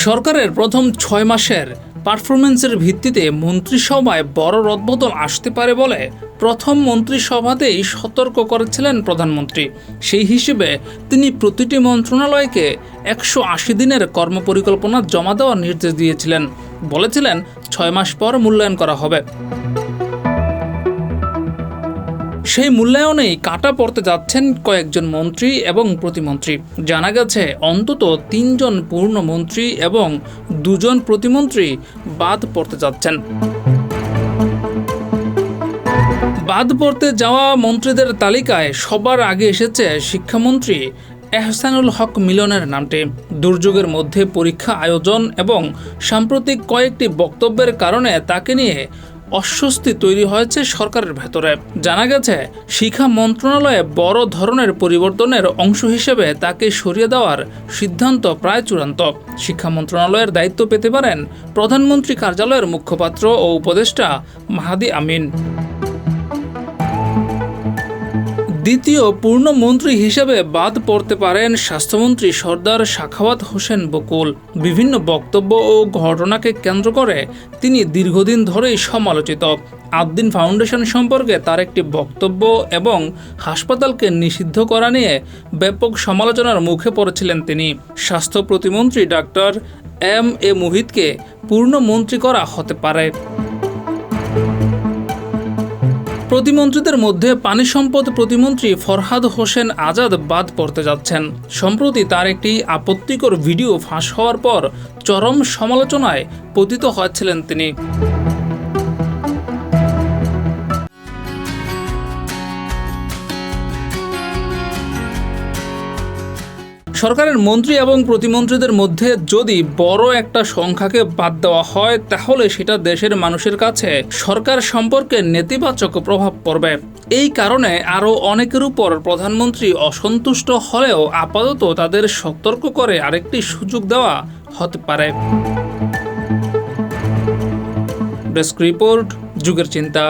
সরকারের প্রথম ৬ মাসের পারফরমেন্সের ভিত্তিতে মন্ত্রিসভায় বড় রদবদল আসতে পারে বলে প্রথম মন্ত্রিসভাতেই সতর্ক করেছিলেন প্রধানমন্ত্রী। সেই হিসেবে তিনি প্রতিটি মন্ত্রণালয়কে ১৮০ দিনের কর্মপরিকল্পনা জমা দেওয়ার নির্দেশ দিয়েছিলেন। বলেছিলেন ৬ মাস পর মূল্যায়ন করা হবে। সেই মূল্যায়নেই কাটা পড়তে যাচ্ছেন কয়েকজন মন্ত্রী এবং প্রতিমন্ত্রী। জানা গেছে অন্তত ৩ জন পূর্ণ মন্ত্রী এবং ২ জন প্রতিমন্ত্রী বাদ পড়তে যাচ্ছেন। বাদ পড়তে যাওয়া মন্ত্রীদের তালিকায় সবার আগে এসেছে শিক্ষামন্ত্রী এহসানুল হক মিলনের নামটি। দুর্যোগের মধ্যে পরীক্ষা আয়োজন এবং সাম্প্রতিক কয়েকটি বক্তব্যের কারণে তাকে নিয়ে অস্বস্তি তৈরি হয়েছে সরকারের ভেতরে। জানা গেছে শিক্ষা মন্ত্রণালয়ে বড় ধরনের পরিবর্তনের অংশ হিসেবে তাকে সরিয়ে দেওয়ার সিদ্ধান্ত প্রায় চূড়ান্ত। শিক্ষা মন্ত্রণালয়ের দায়িত্ব পেতে পারেন প্রধানমন্ত্রী কার্যালয়ের মুখপাত্র ও উপদেষ্টা মাহাদি আমিন। দ্বিতীয় পূর্ণ মন্ত্রী হিসেবে বাদ পড়তে পারেন স্বাস্থ্যমন্ত্রী সর্দার সাখাওয়াত হোসেন বকুল। বিভিন্ন বক্তব্য ও ঘটনাকে কেন্দ্র করে তিনি দীর্ঘদিন ধরেই সমালোচিত। আদ্দিন ফাউন্ডেশন সম্পর্কে তার একটি বক্তব্য এবং হাসপাতালকে নিষিদ্ধ করা নিয়ে ব্যাপক সমালোচনার মুখে পড়েছিলেন তিনি। স্বাস্থ্য প্রতিমন্ত্রী ডাক্তার এম.এ. মুহিতকে পূর্ণ মন্ত্রী করা হতে পারে। প্রতিমন্ত্রীদের মধ্যে পানি সম্পদ প্রতিমন্ত্রী ফরহাদ হোসেন আজাদ বাদ পড়তে যাচ্ছেন। সম্প্রতি তার একটি আপত্তিকর ভিডিও ফাঁস হওয়ার পর চরম সমালোচনায় পতিত হয়েছিলেন তিনি। সরকারের মন্ত্রী এবং প্রতিমন্ত্রীদের মধ্যে যদি বড় একটা সংখ্যাকে বাদ দেওয়া হয় তাহলে সেটা দেশের মানুষের কাছে সরকার সম্পর্কে নেতিবাচক প্রভাব পড়বে। এই কারণে আরও অনেকের উপর প্রধানমন্ত্রী অসন্তুষ্ট হলেও আপাতত তাদের সতর্ক করে আরেকটি সুযোগ দেওয়া হতে পারে। ডেস্ক রিপোর্ট, যুগের চিন্তা।